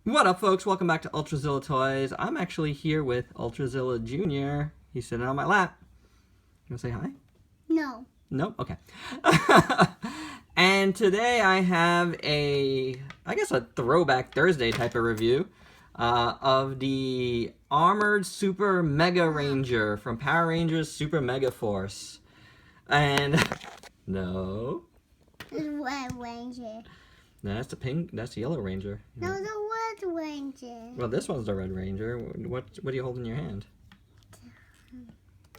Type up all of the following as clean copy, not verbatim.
What up, folks? Welcome back to Ultrazilla Toys. I'm actually here with Ultrazilla Jr. He's sitting on my lap. You want to say hi? No. Nope? Okay. And today I have a Throwback Thursday type of review of the Armored Super Mega Ranger from Power Rangers Super Mega Force. And, no. It's Red Ranger. No, that's the Yellow Ranger. No, the Red Ranger. Well, this one's the Red Ranger. What do you hold in your hand?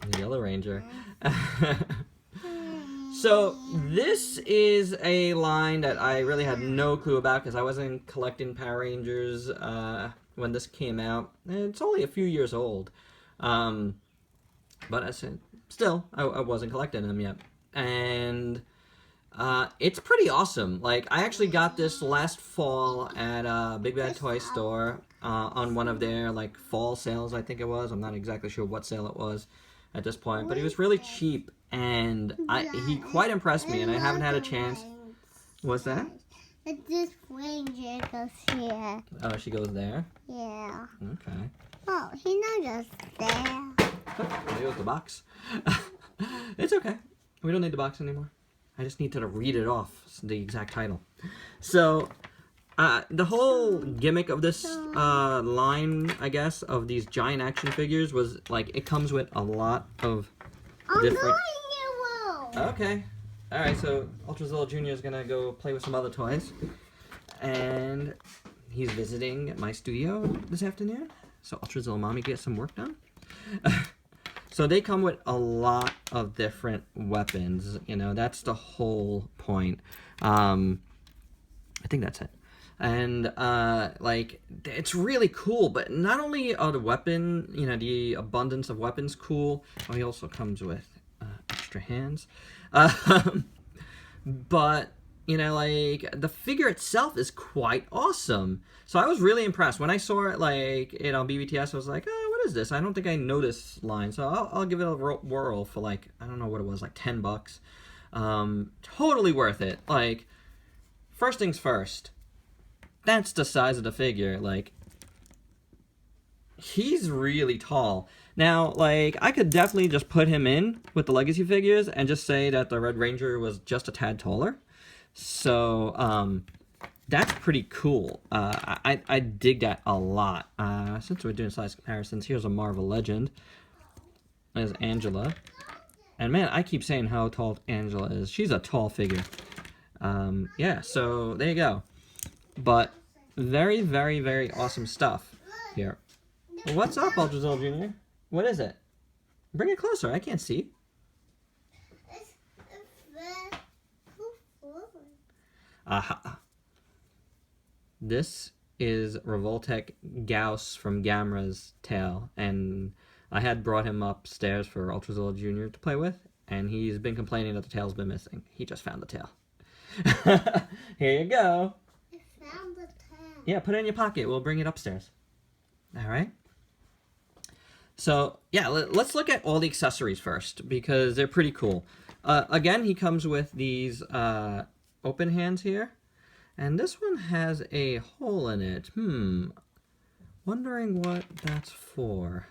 The Yellow Ranger. So this is a line that I really had no clue about because I wasn't collecting Power Rangers when this came out. It's only a few years old, but I said still I wasn't collecting them yet, and it's pretty awesome. Like, I actually got this last fall at Big Bad Toy Store on one of their like fall sales, I think it was. I'm not exactly sure what sale it was at this point, but he was really cheap, and he quite impressed me, and I haven't had a chance. What's that? This Ranger goes here. Oh, she goes there? Yeah. Okay. Oh, he's not just there. Oh, there goes the box. It's okay. We don't need the box anymore. I just need to read it off, the exact title. So, the whole gimmick of this line, I guess, of these giant action figures was, like, it comes with a lot of different... Okay. Alright, so Ultrazilla Jr. is going to go play with some other toys. And he's visiting my studio this afternoon. So Ultrazilla Mommy gets some work done. So they come with a lot of different weapons. You know, that's the whole point. I think that's it. And, like, it's really cool. But not only are the weapon, you know, the abundance of weapons cool. Oh, he also comes with extra hands. But, you know, like, the figure itself is quite awesome. So I was really impressed. When I saw it, like, you know, BBTS, I was like, oh, what is this? I don't think I know this line. So I'll give it a whirl for, like, I don't know what it was, like $10. Totally worth it. Like, first things first, that's the size of the figure. Like, he's really tall. Now, like, I could definitely just put him in with the Legacy figures and just say that the Red Ranger was just a tad taller. So, that's pretty cool. I dig that a lot. Since we're doing size comparisons, here's a Marvel Legend. There's Angela. And man, I keep saying how tall Angela is. She's a tall figure. Yeah, so there you go. But very, very, very awesome stuff here. What's up, Ultrazilla Jr.? What is it? Bring it closer. I can't see. Aha. This is Revoltech Gauss from Gamera's tail, and I had brought him upstairs for Ultrazilla Jr. to play with, and he's been complaining that the tail's been missing. He just found the tail. Here you go. I found the tail. Yeah, put it in your pocket. We'll bring it upstairs. All right. So, yeah, let's look at all the accessories first, because they're pretty cool. Again, he comes with these open hands here. And this one has a hole in it. Wondering what that's for.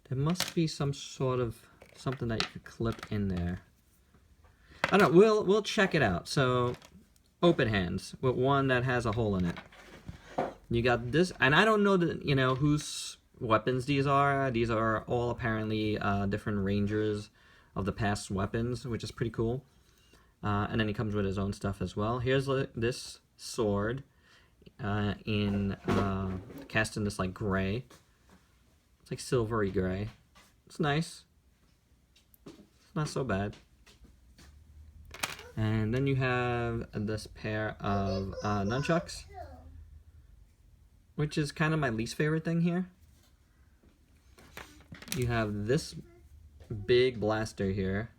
There must be some sort of something that you could clip in there. I don't know. We'll check it out. So, open hands with one that has a hole in it. You got this, and I don't know that, you know, whose weapons these are. These are all apparently different Rangers of the past weapons, which is pretty cool. And then he comes with his own stuff as well. Here's this sword cast in this like gray. It's like silvery gray. It's nice. It's not so bad. And then you have this pair of nunchucks, which is kind of my least favorite thing here. You have this big blaster here.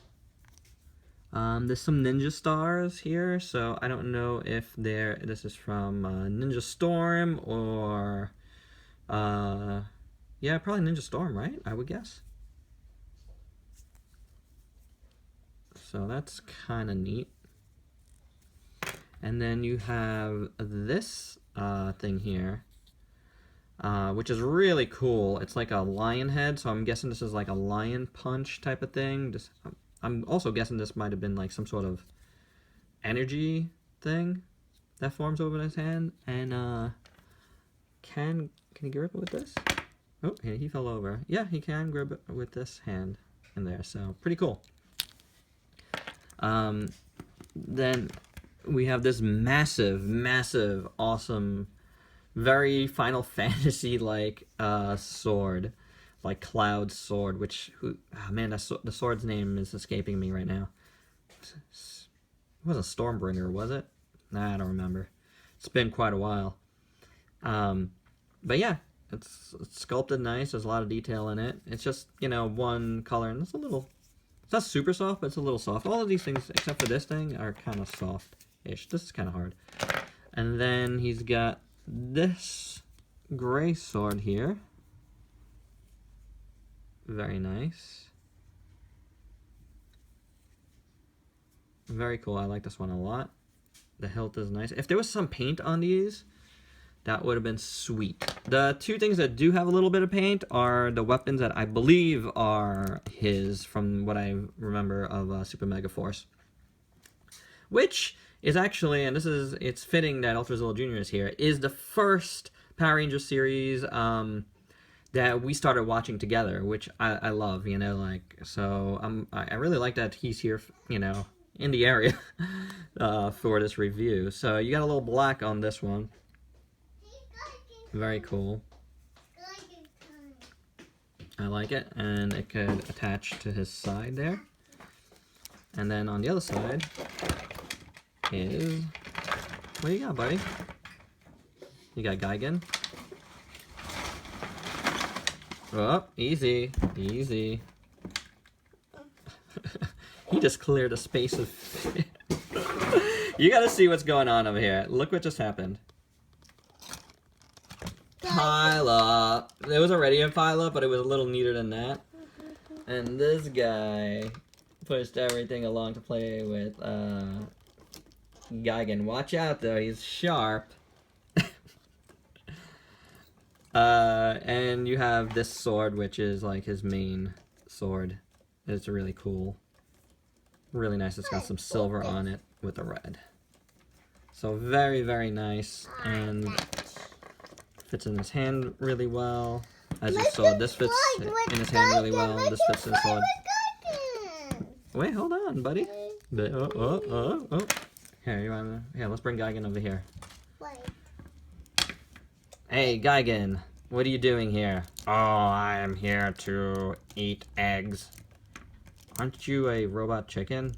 There's some ninja stars here, so I don't know if this is from Ninja Storm or yeah, probably Ninja Storm, right? I would guess. So that's kind of neat. And then you have this thing here, which is really cool. It's like a lion head, so I'm guessing this is like a lion punch type of thing. I'm also guessing this might have been like some sort of energy thing that forms over his hand. And can he grip it with this? Oh, he fell over. Yeah, he can grab it with this hand in there, so pretty cool. Then we have this massive, awesome, very Final Fantasy-like sword, like Cloud sword, which, man, the sword's name is escaping me right now. It wasn't Stormbringer, was it? Nah, I don't remember. It's been quite a while. But yeah, it's sculpted nice. There's a lot of detail in it. It's just, you know, one color, and it's not super soft, but it's a little soft. All of these things, except for this thing, are kind of soft-ish. This is kind of hard. And then he's got this gray sword here. Very nice. Very cool. I like this one a lot. The hilt is nice. If there was some paint on these, that would have been sweet. The two things that do have a little bit of paint are the weapons that I believe are his, from what I remember of Super Mega Force. Which is actually, and it's fitting that Ultrazilla Jr. is here, is the first Power Ranger series that we started watching together, which I love, you know, like, so I really like that he's here, you know, in the area for this review. So you got a little black on this one. Very cool. I like it, and it could attach to his side there. And then on the other side is, what do you got, buddy? You got Gigan. Oh, easy, easy. He just cleared a space of You gotta see what's going on over here. Look what just happened. Pile up. There was already a pile up, but it was a little neater than that. And this guy pushed everything along to play with Gigan. Watch out though, he's sharp. And you have this sword, which is like his main sword. It's really cool. Really nice. It's got some silver on it with the red. So very, very nice. And fits in his hand really well. As you saw, this fits in his hand really well. This fits in his sword. Wait, hold on, buddy. Oh. Here, let's bring Gigan over here. Hey, Gigan, what are you doing here? Oh, I am here to eat eggs. Aren't you a robot chicken?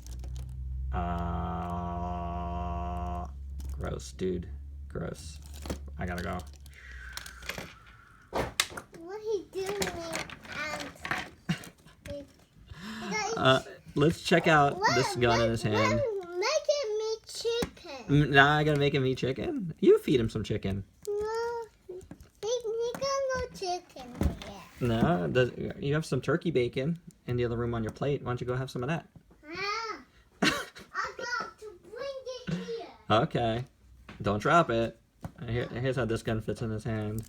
Gross, dude. Gross. I gotta go. What he doing? Let's check out this gun in his hand. Making me chicken. Now I gotta make him eat chicken? You feed him some chicken. No, he got no chicken yet. No, you have some turkey bacon in the other room on your plate. Why don't you go have some of that? I got to bring it here. Okay. Don't drop it. Here's how this gun fits in his hand.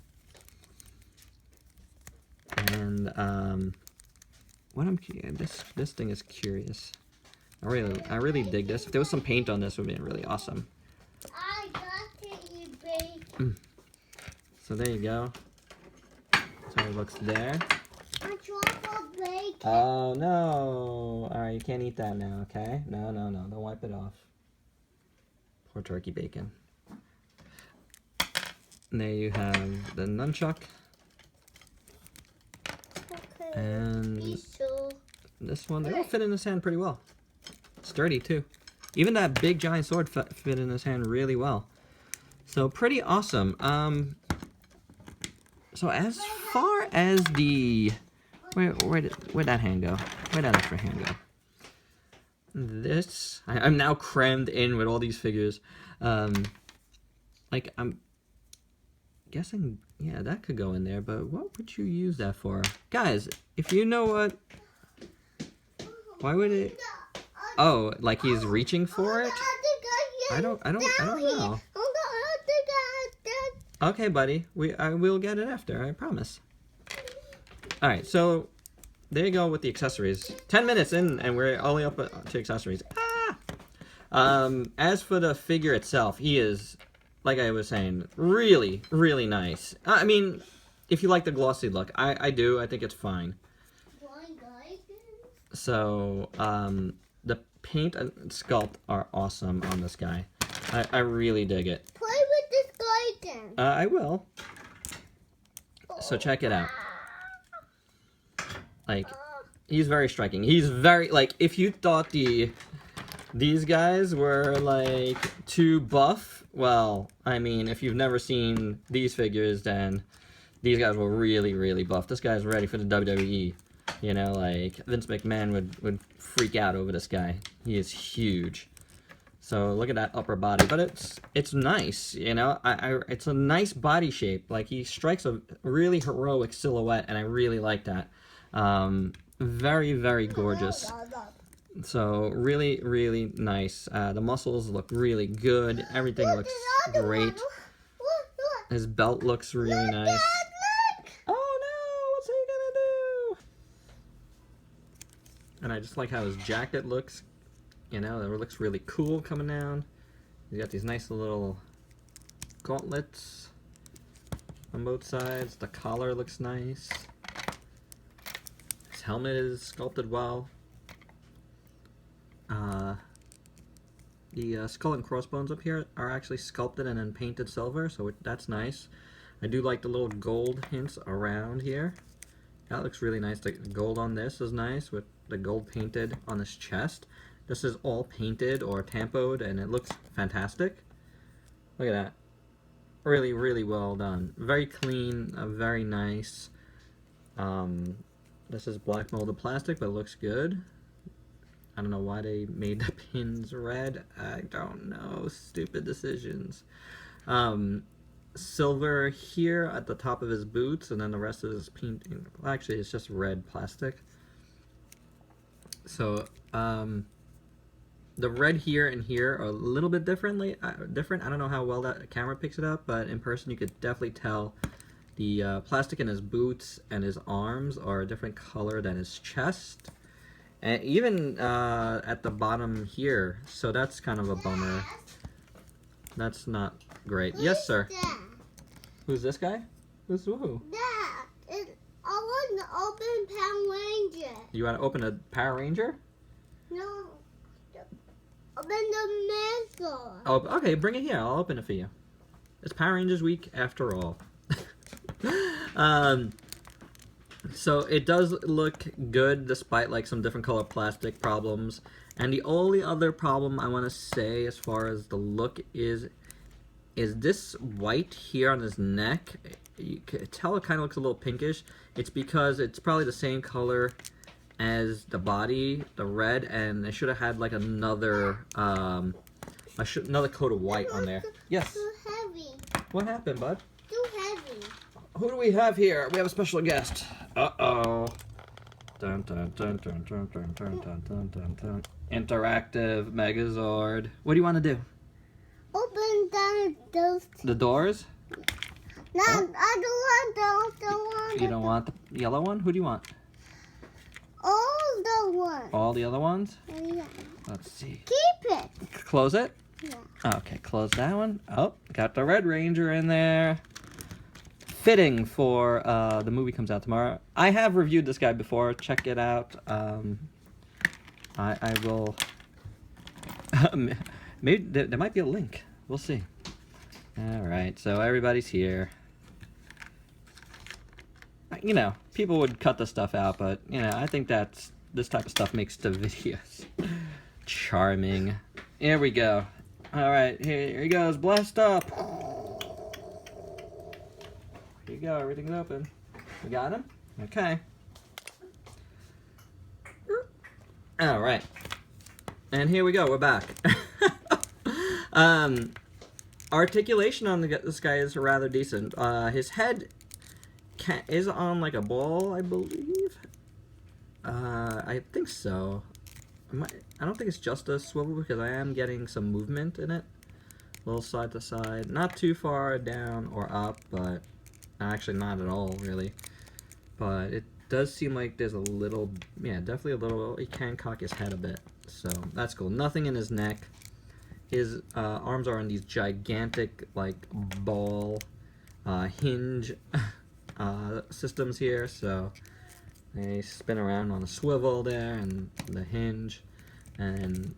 And this thing is curious. I really dig this. If there was some paint on this, it would be really awesome. I got to eat bacon. So there you go. That's how it looks there. I dropped a bacon. Oh no! Alright, you can't eat that now, okay? No. Don't wipe it off. Poor turkey bacon. And there you have the nunchuck. Okay. And this one, they all fit in his hand pretty well. Sturdy too. Even that big giant sword fit in his hand really well. So pretty awesome. So as far as the where'd that hand go? Where'd that extra hand go? This I'm now crammed in with all these figures. Like I'm guessing, yeah, that could go in there, but what would you use that for? Guys, if you know what, why would it, oh, like he's reaching for it? I don't know. Okay, buddy. I will get it after. I promise. All right. So there you go with the accessories. 10 minutes in, and we're only up to accessories. As for the figure itself, he is, like I was saying, really, really nice. I mean, if you like the glossy look, I do. I think it's fine. So, the paint and sculpt are awesome on this guy. I really dig it. Play with this guy again. I will. So check it out. Like, he's very striking. He's very, like, if you thought these guys were, like, too buff, well, I mean, if you've never seen these figures, then these guys were really, really buff. This guy's ready for the WWE. You know, like, Vince McMahon would freak out over this guy. He is huge. So look at that upper body, but it's nice, you know. It's a nice body shape. Like, he strikes a really heroic silhouette, and I really like that. Very, very gorgeous. So really, really nice. The muscles look really good. Everything looks great. His belt looks really nice. Oh no! What's he gonna do? And I just like how his jacket looks. You know, it looks really cool coming down. He's got these nice little gauntlets on both sides. The collar looks nice. His helmet is sculpted well. The skull and crossbones up here are actually sculpted and then painted silver, so that's nice. I do like the little gold hints around here. That looks really nice. The gold on this is nice with the gold painted on his chest. This is all painted or tampoed, and it looks fantastic. Look at that. Really, really well done. Very clean, very nice. This is black molded plastic, but it looks good. I don't know why they made the pins red. I don't know. Stupid decisions. Silver here at the top of his boots, and then the rest is paint. Well, actually, it's just red plastic. So, the red here and here are a little bit different. I don't know how well that camera picks it up, but in person you could definitely tell the plastic in his boots and his arms are a different color than his chest. And even at the bottom here, so that's kind of a bummer. That's not great. Yes, sir. Who's this guy? Who's who? Dad, I want to open Power Ranger. You want to open a Power Ranger? No. Open the missile. Oh, okay. Bring it here. I'll open it for you. It's Power Rangers week after all. So it does look good despite like some different color plastic problems. And the only other problem I want to say as far as the look is this white here on his neck. You can tell it kind of looks a little pinkish. It's because it's probably the same color as the body, the red, and I should have had like another another coat of white on there. Yes. Too heavy. What happened, bud? Too heavy. Who do we have here? We have a special guest. Uh-oh. Dun, dun, dun, dun, dun, dun, dun, dun, dun, dun, dun. Interactive Megazord. What do you want to do? Open those. The doors? No, Oh. I don't want those. You don't want the yellow one? Who do you want? All the ones. All the other ones? Yeah. Let's see. Keep it. Close it? Yeah. Okay, close that one. Oh, got the Red Ranger in there. Fitting for the movie comes out tomorrow. I have reviewed this guy before. Check it out. I will. Maybe there might be a link. We'll see. All right, so everybody's here. You know, people would cut the stuff out, but you know, I think this type of stuff makes the videos charming. Here we go. All right, here he goes. Blast up. Here you go. Everything's open. We got him. Okay. All right. And here we go. We're back. Articulation on this guy is rather decent. His head is on like a ball, I believe. I think so. I don't think it's just a swivel because I am getting some movement in it. little side to side. Not too far down or up, but actually not at all, really. But it does seem like there's a little, yeah, definitely a little, he can cock his head a bit. So that's cool. Nothing in his neck. His arms are on these gigantic, like, ball hinge systems here. So they spin around on a swivel there and the hinge. And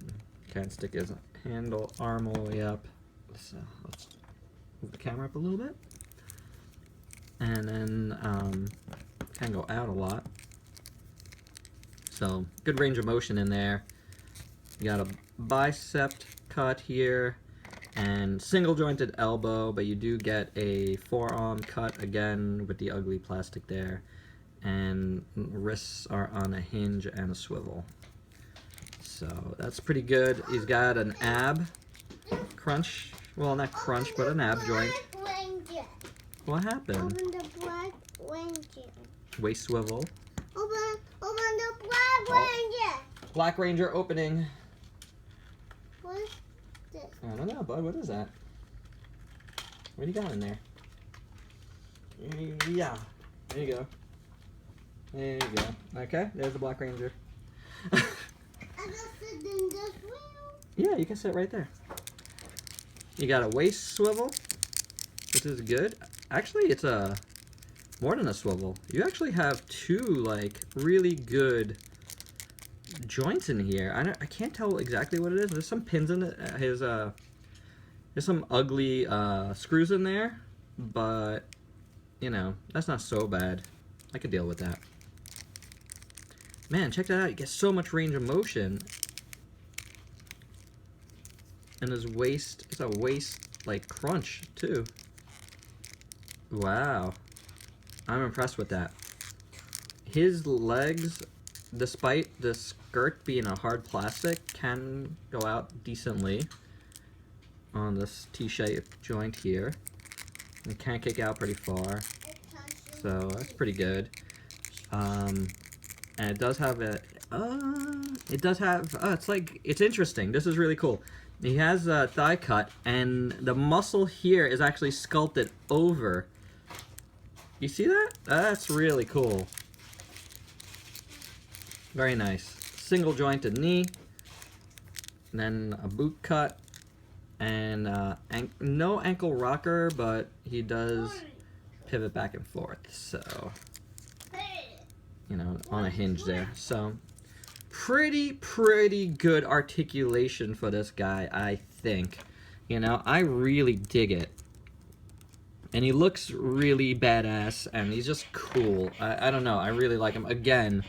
can stick his arm all the way up. So let's move the camera up a little bit. And then can go out a lot. So good range of motion in there. You got a bicep cut here and single jointed elbow, but you do get a forearm cut again with the ugly plastic there. And wrists are on a hinge and a swivel. So that's pretty good. He's got an ab crunch. Well, not crunch, but an ab joint. What happened? Open the Black Ranger. Waist swivel. Open the Black Ranger. Black Ranger opening. What's this? I don't know, bud. What is that? What do you got in there? Yeah. There you go. There you go. Okay, there's the Black Ranger. I just sit in this wheel. Yeah, you can sit right there. You got a waist swivel, which is good. Actually, it's a more than a swivel. You actually have two like really good joints in here. I can't tell exactly what it is. There's some pins in it. There's some ugly screws in there, but you know that's not so bad. I could deal with that. Man, check that out. You get so much range of motion. And his waist, it's a waist like crunch too. Wow. I'm impressed with that. His legs, despite the skirt being a hard plastic, can go out decently on this T-shaped joint here. It can kick out pretty far. So that's pretty good. And it does have a, it's interesting. This is really cool. He has a thigh cut, and the muscle here is actually sculpted over. You see that? That's really cool. Very nice. Single jointed knee, and then a boot cut, and no ankle rocker, but he does pivot back and forth. So, you know, on a hinge there. So, pretty good articulation for this guy, I think. You know, I really dig it. And he looks really badass, and he's just cool. I don't know, I really like him. Again,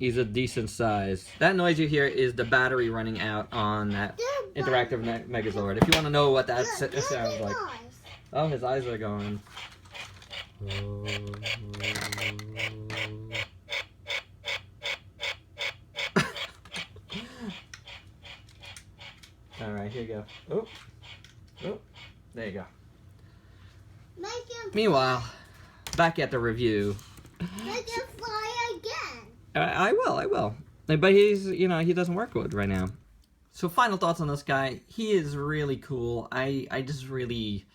he's a decent size. That noise you hear is the battery running out on that interactive Megazord. If you want to know what that sounds like. Oh, his eyes are going. Alright, here you go. Oh, there you go. Meanwhile, back at the review. Make it fly again. I will. But he's, you know, he doesn't work good right now. So final thoughts on this guy. He is really cool. I just really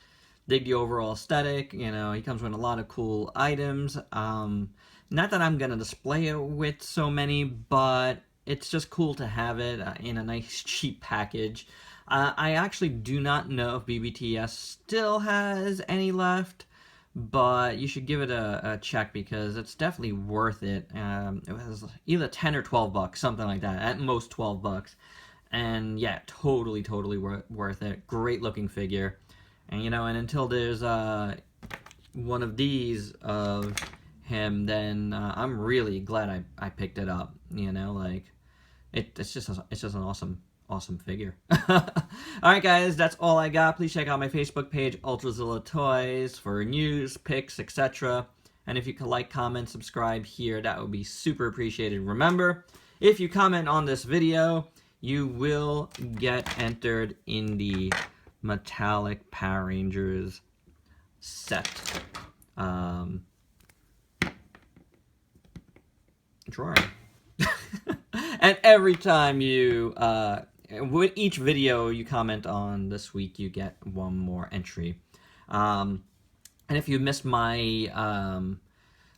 dig the overall aesthetic. You know, he comes with a lot of cool items. Not that I'm going to display it with so many, but it's just cool to have it in a nice cheap package. I actually do not know if BBTS still has any left, but you should give it a check because it's definitely worth it. It was either 10 or 12 bucks, something like that, at most 12 bucks. And yeah, totally worth it. Great looking figure. And you know, and until there's one of these of him, then I'm really glad I picked it up. You know, like it's just an awesome figure. Alright guys, that's all I got. Please check out my Facebook page, Ultrazilla Toys, for news, pics, etc. And if you could like, comment, subscribe here, that would be super appreciated. Remember, if you comment on this video, you will get entered in the metallic Power Rangers set drawing. And every time you with each video you comment on this week, you get one more entry. And if you missed my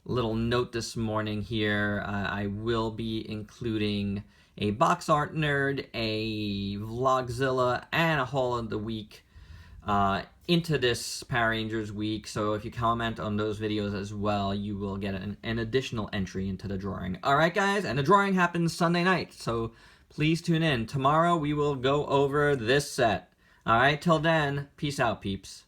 little note this morning here, I will be including a box art nerd, a Vlogzilla, and a haul of the week into this Power Rangers week. So if you comment on those videos as well, you will get an additional entry into the drawing. Alright guys, and the drawing happens Sunday night, so please tune in. Tomorrow we will go over this set. Alright, till then, peace out peeps.